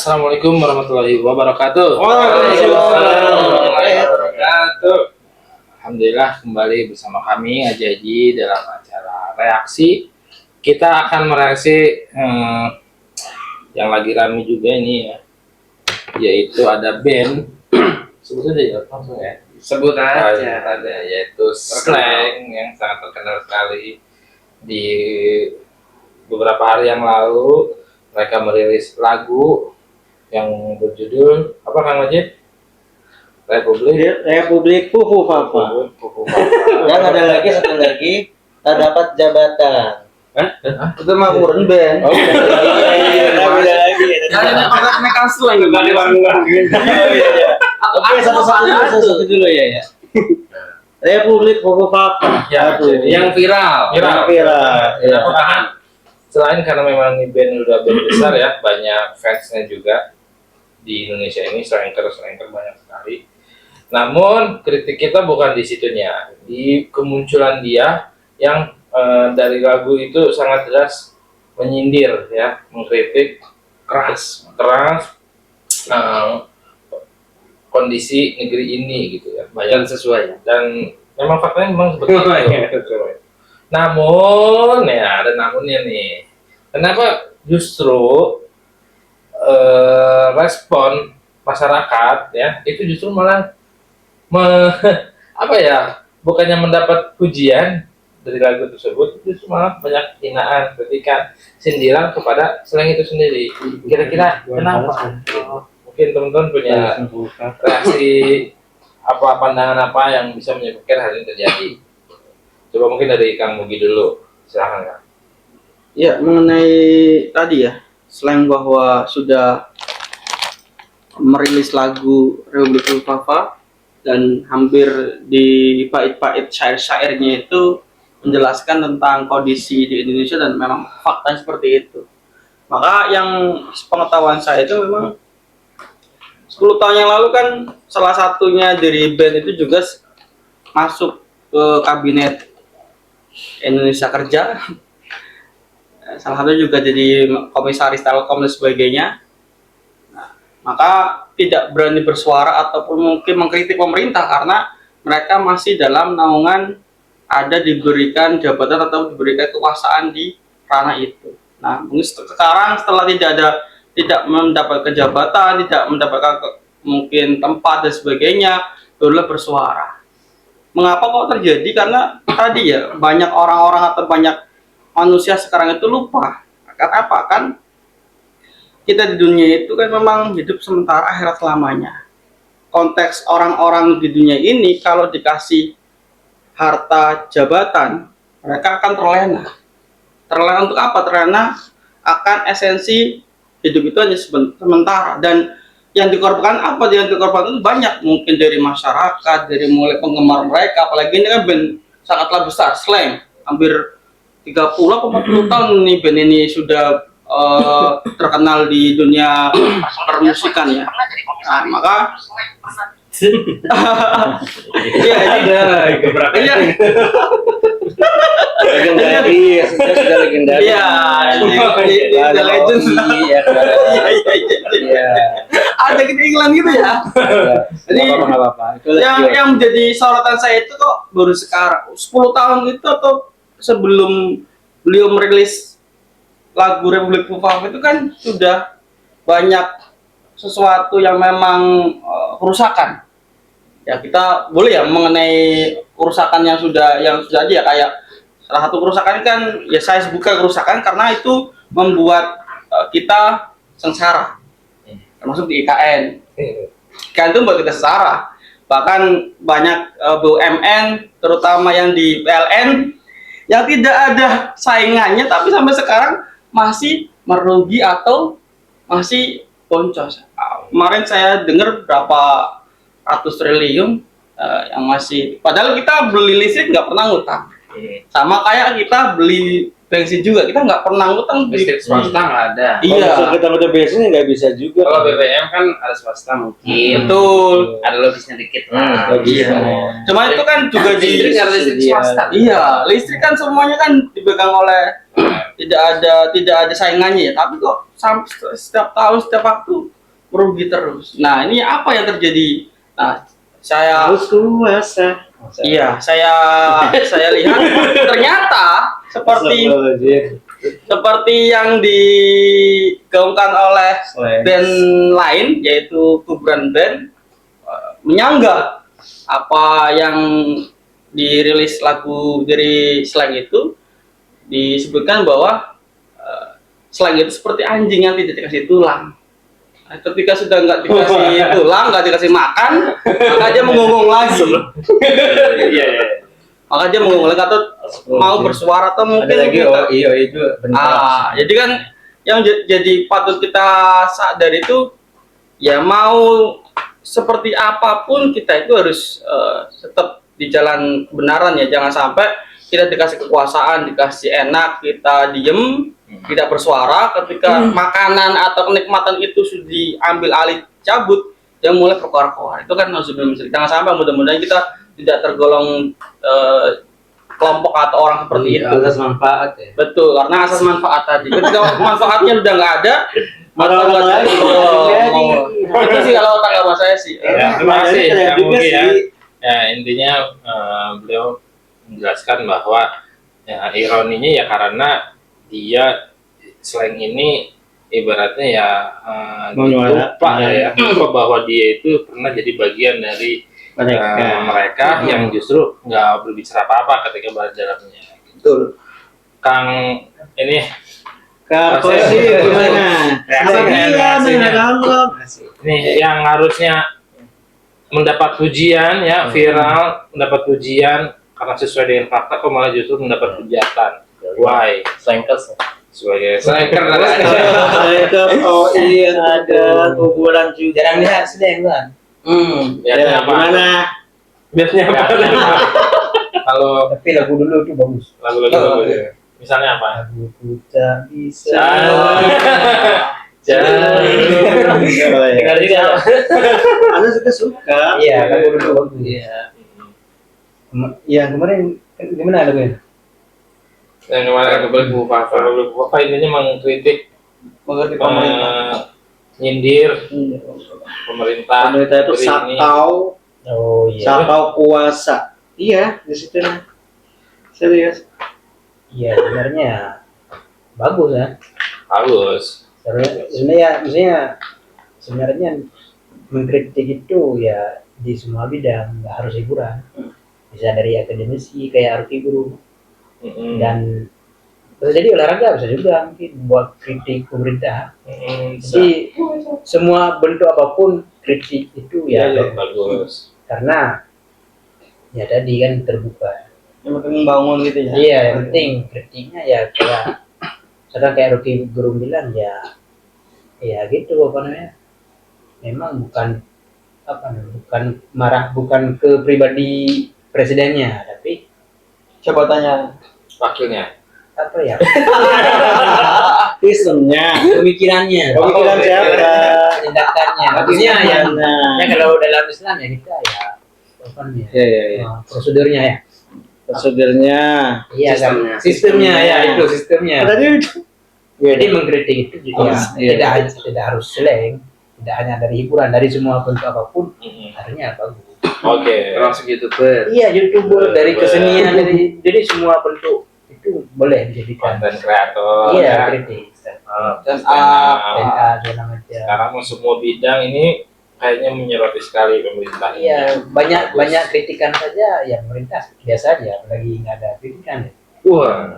Assalamualaikum warahmatullahi wabarakatuh. Waalaikumsalam warahmatullahi wabarakatuh. Alhamdulillah kembali bersama kami Aji dalam acara reaksi. Kita akan mereaksi yang lagi rame juga ini ya, yaitu ada band. Sebut aja ya, langsung ya. Sebut aja. Ada yaitu Slank yang sangat terkenal sekali. Di beberapa hari yang lalu mereka merilis lagu yang berjudul apa Kang Majid? Republik Fufu Papa. Dan ada lagi satu lagi, tak dapat jabatan. Itu mah urun band. Oh, Ada lagi. Ada orang mekan slang juga di Oke, satu dulu ya. Republik Fufu Papa. Ya, yang viral. Viral. Ya. Selain karena memang ini band udah band besar ya, banyak fansnya juga di Indonesia ini, slanker banyak sekali. Namun kritik kita bukan di situnya, di kemunculan dia yang dari lagu itu sangat jelas menyindir ya, mengkritik keras kondisi negeri ini gitu ya. Dan sesuai ya. Dan memang faktanya memang seperti itu. Namun ya ada namunnya nih. Kenapa justru respon masyarakat ya itu justru malah apa ya, bukannya mendapat pujian dari lagu tersebut, justru malah banyak hinaan, kritikan, sindiran kepada Slank itu sendiri. Kira-kira kenapa? Mungkin teman-teman punya reaksi apa, pandangan apa yang bisa menyebabkan hal ini terjadi? Coba mungkin dari Kang Mugi dulu, silahkan Kang. Ya, mengenai tadi ya, selain bahwa sudah merilis lagu Republik Fufu dan hampir di bait-bait syair-syairnya itu menjelaskan tentang kondisi di Indonesia dan memang fakta seperti itu. Maka yang pengetahuan saya itu memang 10 tahun yang lalu kan salah satunya dari band itu juga masuk ke kabinet Indonesia Kerja, salah satu juga jadi komisaris Telkom dan sebagainya. Nah, maka tidak berani bersuara ataupun mungkin mengkritik pemerintah karena mereka masih dalam naungan, ada diberikan jabatan atau diberikan kekuasaan di ranah itu. Nah, mungkin sekarang setelah tidak mendapat jabatan, tidak mendapatkan mungkin tempat dan sebagainya, barulah bersuara. Mengapa kok terjadi? Karena tadi ya, banyak orang-orang atau banyak manusia sekarang itu lupa. Karena apa? Kan kita di dunia itu kan memang hidup sementara, akhirat selamanya. Konteks orang-orang di dunia ini kalau dikasih harta jabatan, mereka akan terlena. Terlena untuk apa? Terlena akan esensi hidup itu hanya sementara. Dan yang dikorbankan apa? Yang dikorbankan itu banyak, mungkin dari masyarakat, dari mulai penggemar mereka, apalagi ini kan band sangatlah besar, Slank, hampir 30-40 tahun nih band ini sudah terkenal di dunia permusikan ya. Nah, maka iya ada beberapa ya. Legendaris, sudah legendaris. Iya, The Legend. Iya. Ada gitu iklan gitu ya. Jadi yang menjadi sorotan saya itu kok baru sekarang 10 tahun itu atau sebelum beliau merilis lagu Republik Fufu itu kan sudah banyak sesuatu yang memang kerusakan. Ya kita boleh ya mengenai kerusakan yang sudah aja ya, kayak salah satu kerusakan kan ya saya sebutkan kerusakan karena itu membuat kita sengsara. Termasuk di IKN. IKN itu membuat kita sengsara. Bahkan banyak BUMN terutama yang di PLN yang tidak ada saingannya tapi sampai sekarang masih merugi atau masih boncos. Kemarin saya dengar berapa ratus triliun yang masih, padahal kita beli listrik nggak pernah ngutang. Sama kayak kita beli gengsi juga. Kita nggak pernah ngutang di Listrik swasta nggak ada. Iya. Kalau kita udah biasanya nggak bisa juga. Kalau BBM kan ada swasta mungkin. Betul. Ada logisnya dikit lah. Logis. Cuma itu kan juga Listrik di harus listrik swasta. iya, listrik kan semuanya kan dipegang oleh tidak ada saingannya ya. Tapi kok sampai setiap tahun setiap waktu merugi terus. Nah, ini apa yang terjadi? Nah, saya Harus kuasa. iya, saya lihat ternyata seperti yang digaungkan oleh band lain yaitu kuburan band menyanggah apa yang dirilis lagu dari Slang itu disebutkan bahwa Slang itu seperti anjing yang tidak dikasih tulang. Nah, ketika sudah nggak dikasih tulang, nggak dikasih makan, maka dia mengonggong lagi. Iya. Maka dia mengonggong lagi atau mau bersuara atau mungkin Ada lagi iya itu jadi kan yang jadi patut kita sadar itu ya mau seperti apapun kita itu harus tetap di jalan kebenaran ya, jangan sampai kita dikasih kekuasaan, dikasih enak, kita diem, tidak bersuara ketika makanan atau kenikmatan itu sudah diambil alih cabut, yang mulai perkara-perkara itu kan harus jangan sampai mudah-mudahan kita tidak tergolong kelompok atau orang seperti itu. Atas manfaat ya. Betul, karena asas manfaat tadi. Ketika manfaatnya udah nggak ada, maka Malah lagi. itu sih kalau tanggapan saya sih. Ya, terima kasih Ada ya, juga mungkin ya. sih. Ya, intinya beliau menjelaskan bahwa ya, ironinya ya karena dia slang ini ibaratnya ya lupa ya lupa bahwa dia itu pernah jadi bagian dari mereka yang justru nggak berbicara apa-apa ketika berjalannya. Betul. Kang ini Posisi gimana? ini yang harusnya mendapat pujian ya viral, mendapat pujian karena sesuai dengan fakta, kok malah justru mendapat hujatan. Why? Slankers. Sebagai slacker Oh iya ada kuburan juga. Jarang lihat sedang kan. biasanya apa? Gimana? Biasanya apa? Kalau Tapi lagu dulu itu bagus. lagu-lagu bagus ya. Misalnya apa? Lagu ku tak bisa. Dengar juga. Anda suka? Iya, lagu dulu bagus. Iya. Yang kemarin gimana lagunya? Yang kemarin lagu Bapak intinya mengkritik Mengerti pemerintah. nyindir pemerintah. Pemerintah itu negeri ini. sakau, Oh iya. sakau kuasa. Iya, di situ nih. Serius. Iya, sebenarnya bagus ya. Bagus. Sebenarnya mengkritik itu ya di semua bidang, nggak harus hiburan. Bisa dari akademisi kayak Rocky Guru dan bisa jadi olahraga, bisa juga mungkin buat kritik pemerintah. Jadi semua bentuk apapun kritik itu ya bagus. karena ya tadi kan terbuka. Yang penting membangun gitu ya. Iya, yang penting kritiknya ya kayak sedang kayak Rocky Gerung bilang ya gitu apa namanya. Memang bukan marah, bukan ke pribadi presidennya, tapi Coba tanya. Wakilnya. apa ya? Ismnya. Pemikirannya. Pemikiran siapa? Tindakannya. Maksudnya ya kalau dalam Islam ya kita ya apa namanya? Iya. Prosedurnya ya. Prosedurnya. Iya kan. Sistemnya ya itu sistemnya. Jadi mengkritik itu juga tidak harus slang, tidak hanya dari hiburan, dari semua bentuk apapun, artinya bagus. Oke. Termasuk YouTuber. Iya, YouTuber dari kesenian, jadi semua bentuk itu boleh dijadikan. Konten kreator. Iya, ya. kritik. Dan segala macam. Sekarang semua bidang ini kayaknya menyoroti sekali pemerintah. Iya, banyak kritikan saja ya pemerintah biasa aja, apalagi nggak ada kritikan. Wah.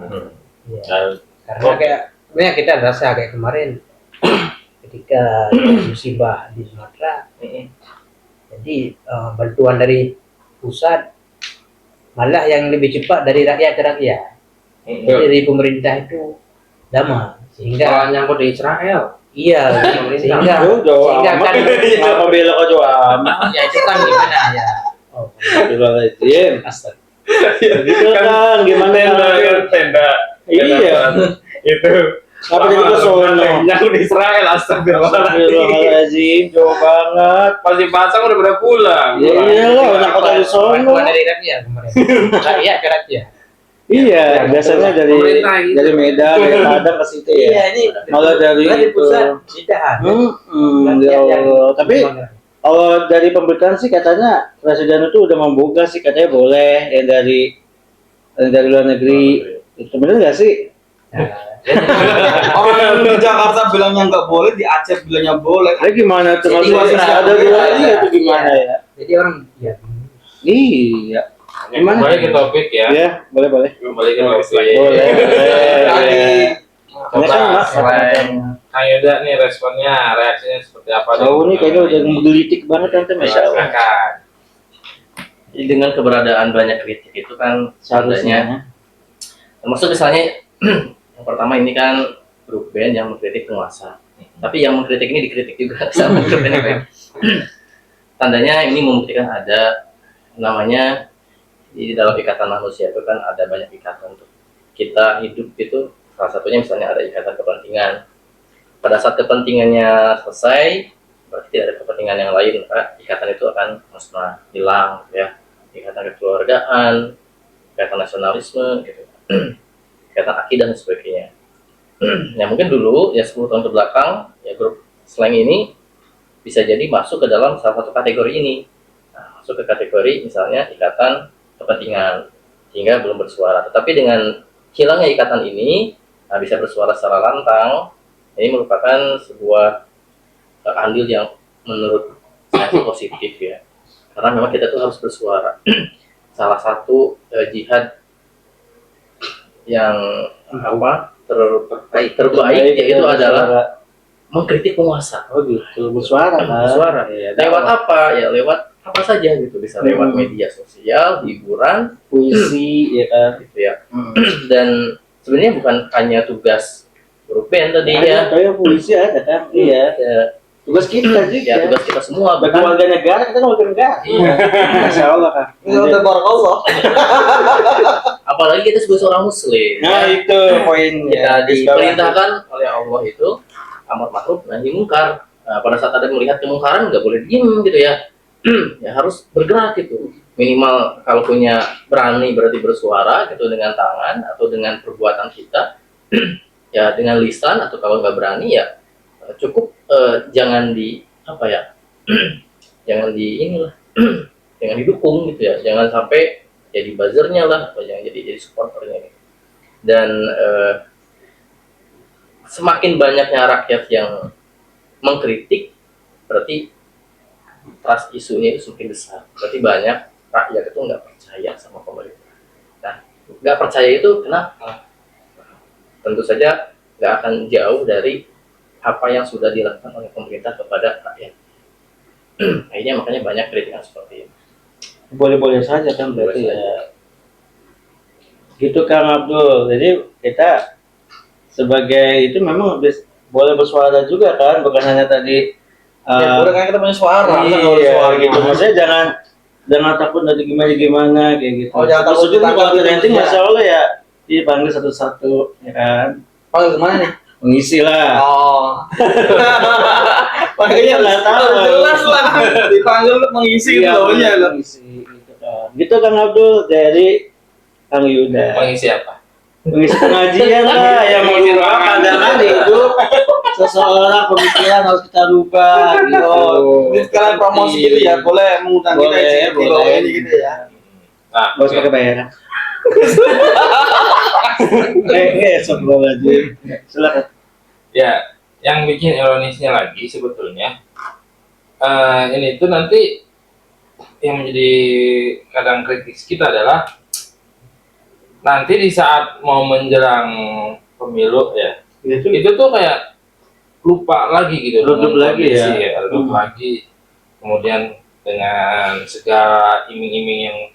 Iya. Dan Karena kayak sebenarnya kita rasa kayak kemarin ketika musibah di Sumatera, jadi bantuan dari pusat malah yang lebih cepat dari rakyat ke rakyat. Jadi dari pemerintah itu lama sehingga nyangkut di Israel. iya sehingga kan Apa belok ke Joam? ya itu kan gimana ya. Astagfirullahaladzim. Astaga. Begitu kan, gimana Tenda Iya. Itu Apa jadi kesono? yang di Israel, astagfirullahaladzim. Astagfirullahaladzim, jauh banget. Pasti pasang udah pada pulang. Ya iyalah, anak kota di sono. Kemana dari rakyat kemarin? Rakyat ke rakyat. Iya, biasanya dari Pemerintah gitu. dari Medan, dari Padang ke situ Iya, ya. ini Malah dari di itu. pusat tidak ada. Ya Allah. Tapi kalau dari pemberitaan sih katanya presiden itu udah membuka sih, katanya boleh yang dari luar negeri. Itu benar nggak sih? Orang di Jakarta bilangnya nggak boleh, di Aceh bilangnya boleh. Nah, gimana tuh? Jadi Maksudnya bisa ada boleh, dua iya. iya itu gimana ya? Jadi orang ya Iya. Gimana? Kembali ke topik ya. Ya, boleh. Kembali ke topik. Boleh. Coba Kan, Mas, selain Kang Yuda nih responnya, reaksinya seperti apa? Tahu nih kayaknya udah menggelitik banget nanti Masya Allah. Silakan. Jadi dengan keberadaan banyak kritik itu kan seharusnya, termasuk misalnya yang pertama ini kan grup band yang mengkritik penguasa, tapi yang mengkritik ini dikritik juga sama grup band yang lain. Tandanya ini membuktikan ada namanya di dalam ikatan manusia itu kan ada banyak ikatan untuk kita hidup itu. Salah satunya misalnya ada ikatan kepentingan. Pada saat kepentingannya selesai, berarti tidak ada kepentingan yang lain, maka ikatan itu akan musnah, hilang, ya. Ikatan kekeluargaan, ikatan nasionalisme, gitu. Ikatan akidah dan sebagainya. Ya mungkin dulu, ya 10 tahun ke belakang, ya grup slang ini bisa jadi masuk ke dalam salah satu kategori ini. Nah, masuk ke kategori misalnya ikatan kepentingan, sehingga belum bersuara. Tetapi dengan hilangnya ikatan ini, nah, bisa bersuara secara lantang. Ini merupakan sebuah andil yang menurut saya positif ya, karena memang kita tuh harus bersuara. Salah satu jihad yang terbaik yaitu adalah mengkritik penguasa. Oh gitu, bersuara kan? Bersuara. Iya, Lewat apa ya? Lewat apa saja gitu, bisa lewat media sosial, hiburan, puisi, ya kan? gitu ya. Dan sebenarnya bukan hanya tugas grup band tadi ya. Kayak puisi ada kan? Iya. Ya, Tugas kita juga. ya tugas kita semua Bagi bahkan warga negara, kita kan warga negara. Iya. Masya Allah kan. Ini udah barakallah. apalagi kita sebagai seorang muslim. Nah itu poinnya. Kita diperintahkan oleh Allah itu amar ma'ruf nahi mungkar. Nah, pada saat ada melihat kemungkaran nggak boleh diem gitu ya. Ya harus bergerak gitu. Minimal kalau punya berani berarti bersuara gitu dengan tangan atau dengan perbuatan kita. Ya dengan lisan, atau kalau nggak berani ya cukup jangan di apa ya jangan di inilah jangan didukung gitu ya, jangan sampai jadi buzzernya lah atau jangan jadi supporternya gitu. Dan semakin banyaknya rakyat yang mengkritik berarti trust isunya itu semakin besar, berarti banyak rakyat itu nggak percaya sama pemerintah. Nah nggak percaya itu kenapa? Tentu saja nggak akan jauh dari apa yang sudah dilakukan oleh pemerintah kepada rakyat. Akhirnya makanya banyak kritikan seperti itu. Boleh-boleh saja kan berarti Boleh ya. Gitu Kang Abdul. Jadi kita sebagai itu memang boleh bersuara juga kan, bukan hanya tadi. Ya, udah kan kita punya suara. Masa nggak boleh Iya, suara gitu. Maksudnya jangan takut nanti gimana kayak gitu. Oh, jangan takut Maksudnya kalau ditangkap nanti gitu, Masya Allah ya dipanggil satu-satu ya kan. Panggil kemana nih? Mengisi lah. Oh. Makanya nggak tahu. Jelas lah. Dipanggil untuk mengisi Iya, loh ya. mengisi gitu kan. Gitu Kang Abdul dari Kang Yuda. Mengisi apa? Mengisi pengajian lah yang Mengisi mengubah ruangan. pandangan hidup seseorang, pemikiran harus kita rubah gitu. Ini sekalian promosi gitu ya, boleh mengundang kita Boleh, di bawah boleh. ini gitu ya. Nah, Gak usah pakai bayaran. Sebelum aja. Silakan. ya, yang bikin ironisnya lagi sebetulnya ini tuh nanti yang menjadi kadang kritik kita adalah nanti di saat mau menjelang pemilu ya, itu tuh kayak lupa lagi gitu, Redup dengan lagi kondisi, ya. redup lagi, kemudian dengan segala iming-iming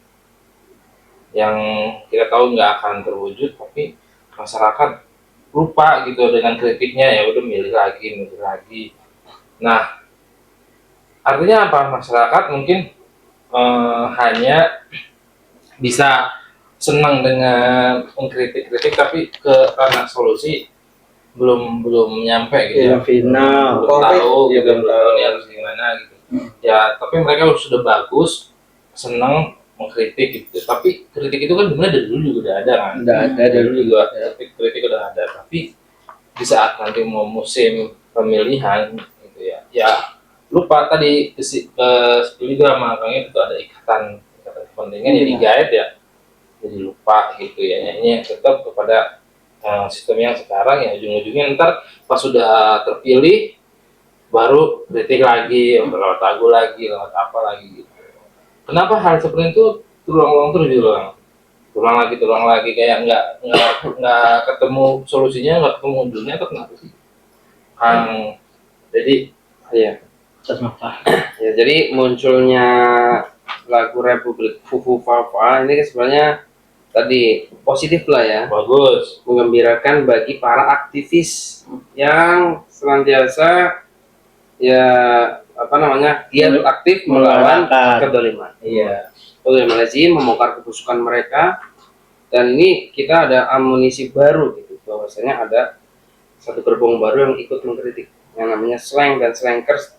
yang kita tahu nggak akan terwujud, tapi masyarakat lupa gitu dengan kritiknya, ya udah milih lagi. Nah, artinya apa? Masyarakat mungkin hanya bisa senang dengan mengkritik-kritik tapi ke ranah solusi belum nyampe gitu ya. Yang final. Belum tahu Iya, gitu, belum belum tahu ini harus gimana gitu. Ya, tapi mereka sudah bagus, senang mengkritik gitu. Tapi kritik itu kan sebenarnya dari dulu juga udah ada kan. Udah ada Dari dari dulu juga kritik udah ada. Tapi di saat nanti mau musim pemilihan gitu ya, ya lupa tadi juga makanya itu ada ikatan kepentingan jadi guide ya, jadi lupa gitu ya. Ini tetap kepada sistem yang sekarang ya, ujung-ujungnya ntar pas sudah terpilih baru kritik lagi, lewat lagu lagi, lewat apa lagi gitu. Kenapa hal seperti itu terulang-ulang terus terulang lagi kayak nggak ketemu solusinya, nggak ketemu ujungnya, atau kenapa sih? Jadi Iya. Ya, jadi munculnya lagu Republik Fufu Fafa ini kan sebenarnya tadi positif lah ya, bagus. menggembirakan bagi para aktivis yang senantiasa ya giat aktif melawan kedoliman. Iya, kedoliman lazim, membongkar kebusukan mereka, dan ini kita ada amunisi baru gitu, bahwasanya ada satu gerbong baru yang ikut mengkritik yang namanya slang dan slankers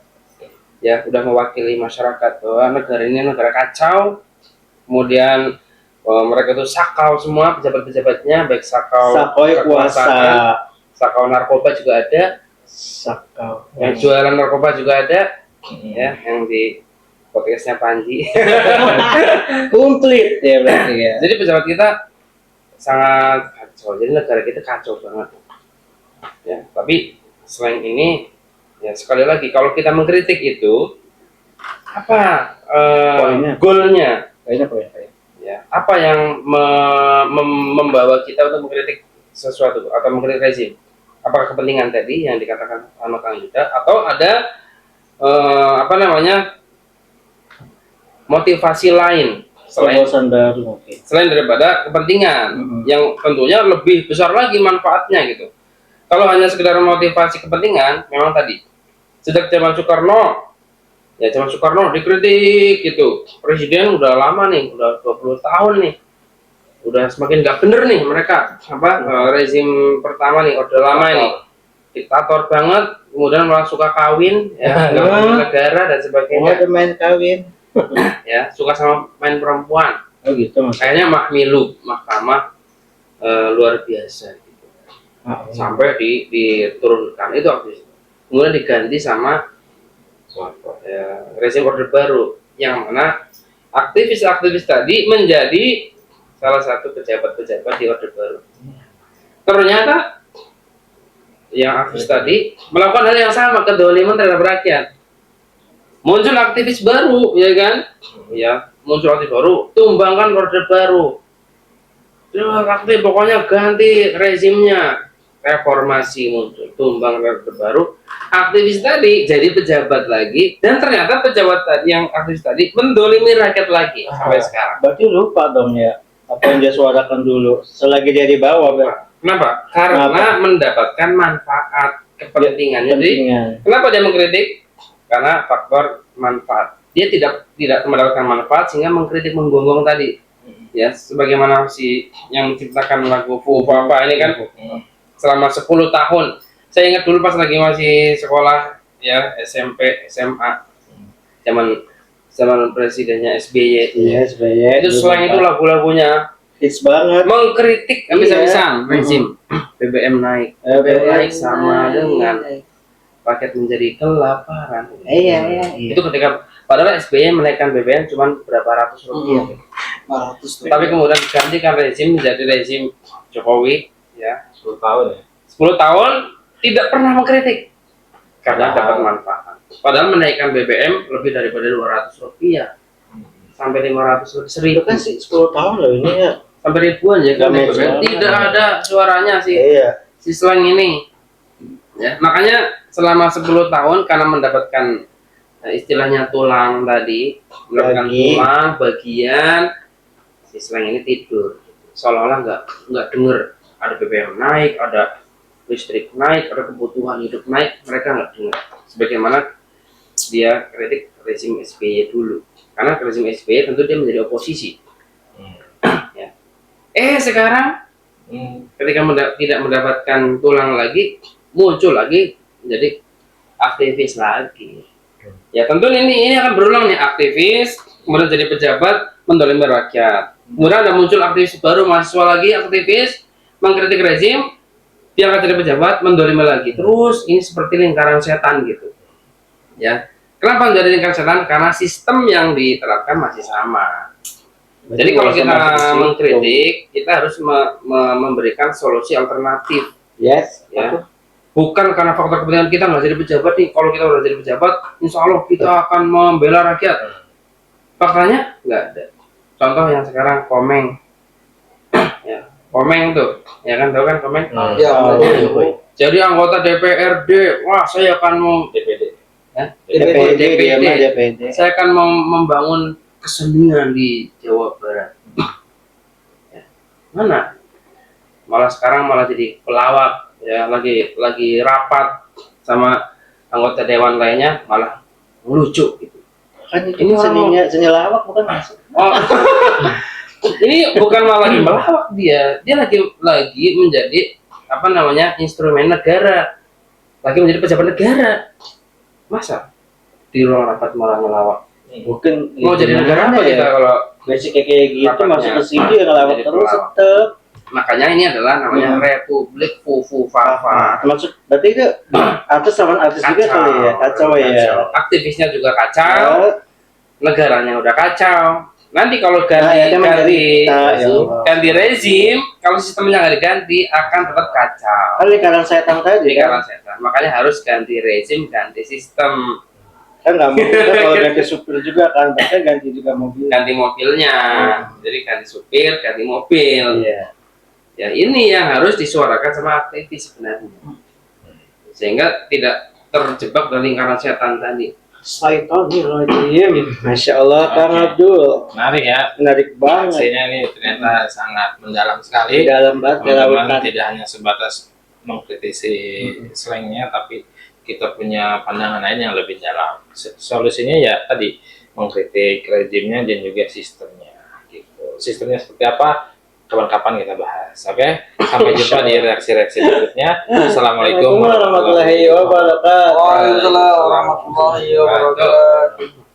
ya, udah mewakili masyarakat bahwa negara ini negara kacau, kemudian mereka tuh sakau semua pejabat-pejabatnya, baik sakau kekuasaan, sakau narkoba juga ada, Sakau. yang jualan narkoba juga ada, ya, yang di podcastnya Panji. Komplit ya berarti ya. Jadi pejabat kita sangat kacau, jadi negara kita kacau banget. Ya, tapi selain ini, ya sekali lagi kalau kita mengkritik itu apa goalnya? Poinnya. Ya, apa yang membawa kita untuk mengkritik sesuatu atau mengkritik rezim? Apakah kepentingan tadi yang dikatakan sama Kang Yuda, atau ada motivasi lain selain daripada kepentingan yang tentunya lebih besar lagi manfaatnya gitu? Kalau hanya sekedar motivasi kepentingan, memang tadi sejak zaman Soekarno dikritik gitu. Presiden udah lama nih, udah 20 tahun nih. Udah semakin gak bener nih mereka. Rezim pertama nih, Orde Lama ini. Diktator banget, kemudian malah suka kawin, ya, nggak punya negara dan sebagainya. Ada main kawin. Ya, suka sama main perempuan. Oh gitu mas. Kayaknya mahkamah luar biasa gitu. Sampai diturunkan itu aktivis. Kemudian diganti sama rezim Orde Baru, yang mana aktivis-aktivis tadi menjadi salah satu pejabat-pejabat di Orde Baru. Ternyata yang aktivis tadi melakukan hal yang sama, kedoliman terhadap rakyat. Muncul aktivis baru, ya kan? Ya, muncul aktivis baru, tumbangkan Orde Baru. Terus aktif, pokoknya ganti rezimnya. Reformasi muncul, tumbang Orde Baru. Aktivis tadi jadi pejabat lagi, dan ternyata pejabat tadi yang aktivis tadi mendolimi rakyat lagi sampai sekarang. Berarti lupa dong ya apa yang dia suarakan dulu selagi dia di bawah. Kenapa? Karena mendapatkan manfaat kepentingan. Jadi kenapa dia mengkritik? Karena faktor manfaat. Dia tidak mendapatkan manfaat sehingga mengkritik, menggonggong tadi. Ya, sebagaimana si yang menciptakan lagu Fufa ini kan selama 10 tahun. Saya ingat dulu pas lagi masih sekolah ya, SMP, SMA. Zaman presidennya SBY. Iya, SBY. Itu selain itu lagu-lagunya hits banget. mengkritik habis-habisan rezim. BBM naik. BBM naik sama dengan rakyat menjadi kelaparan. Iya. Itu ketika padahal SBY menaikkan BBM cuma berapa ratus rupiah. 400. Tapi kemudian digantikan rezim menjadi rezim Jokowi ya, 10 tahun ya. 10 tahun tidak pernah mengkritik karena dapat manfaat. Padahal menaikkan BBM lebih daripada 200 rupiah sampai 500 Itu kan sih 10 tahun loh ini ya. sampai ribuan ya kan Nggak BBM. mention. Tidak ada suaranya sih Iya. si slang ini. Ya, makanya selama 10 tahun karena mendapatkan istilahnya tulang tadi, mendapatkan tulang bagian, si slang ini tidur. Seolah-olah nggak dengar ada BBM naik, ada listrik naik, ada kebutuhan hidup naik, mereka nggak dengar. Sebagaimana dia kritik rezim SBY dulu, karena rezim SBY tentu dia menjadi oposisi. Ya. Sekarang ketika tidak mendapatkan tulang lagi, muncul lagi jadi aktivis lagi. Ya tentu ini akan berulang nih, aktivis kemudian jadi pejabat mendolimi rakyat. Kemudian ada muncul aktivis baru, mahasiswa lagi aktivis mengkritik rezim, dia akan jadi pejabat mendolimi lagi. Terus ini seperti lingkaran setan gitu. Ya, kenapa menjadi lingkaran setan? Karena sistem yang diterapkan masih sama. Jadi kalau kita mengkritik, kita harus memberikan solusi alternatif. Yes. Ya. Bukan karena faktor kepentingan kita nggak jadi pejabat nih. Kalau kita udah jadi pejabat, insya Allah kita akan membela rakyat. Faktanya nggak ada. Contoh yang sekarang Komeng. Ya, Komeng tuh, ya kan tahu kan Komeng? Ya, Jadi anggota DPRD, wah saya akan mau DPD. ya, DPD. saya akan membangun kesenian di Jawa Barat. Ya. Mana? Malah sekarang malah jadi pelawak, ya lagi rapat sama anggota dewan lainnya malah lucu gitu. Kan Ini orang seni lawak bukan masuk. Oh, ini bukan malah lagi melawak dia lagi menjadi apa namanya instrumen negara, lagi menjadi pejabat negara. Masa di ruang rapat malah ngelawak? Mungkin Mau jadi negara apa kita kalau basic kayak gitu Rapatnya masuk ke sini ya ngelawak jadi terus pelawak. tetep. makanya ini adalah namanya Republik Fufu Fafa. Termasuk berarti itu artis sama artis juga kali ya, kacau ya. Aktivisnya juga kacau, negaranya udah kacau. Nanti kalau ganti rezim, kalau sistemnya nggak diganti akan tetap kacau. Kan lingkaran setan tadi Lingkaran kan. setan. Makanya harus ganti rezim, ganti sistem, Kan nggak mungkin kan kalau ganti supir juga kan, pasti ganti juga mobil. ganti mobilnya. Jadi ganti supir, ganti mobil. Iya. Ya ini yang harus disuarakan sama aktivis sebenarnya, sehingga tidak terjebak dalam lingkaran setan tadi. Astagfirullahaladzim. Masya Allah, Kang Abdul. Menarik ya. Menarik banget. Aksinya ini ternyata sangat mendalam sekali. Dalam banget, Teman-teman kelautan. tidak hanya sebatas mengkritisi slangnya, tapi kita punya pandangan lain yang lebih dalam. Solusinya ya tadi mengkritik rezimnya dan juga sistemnya. Gitu. Sistemnya seperti apa? Kapan-kapan kita bahas. Oke? Sampai jumpa di reaksi-reaksi berikutnya. Assalamualaikum Warahmatullahi wabarakatuh. Waalaikumsalam warahmatullahi wabarakatuh.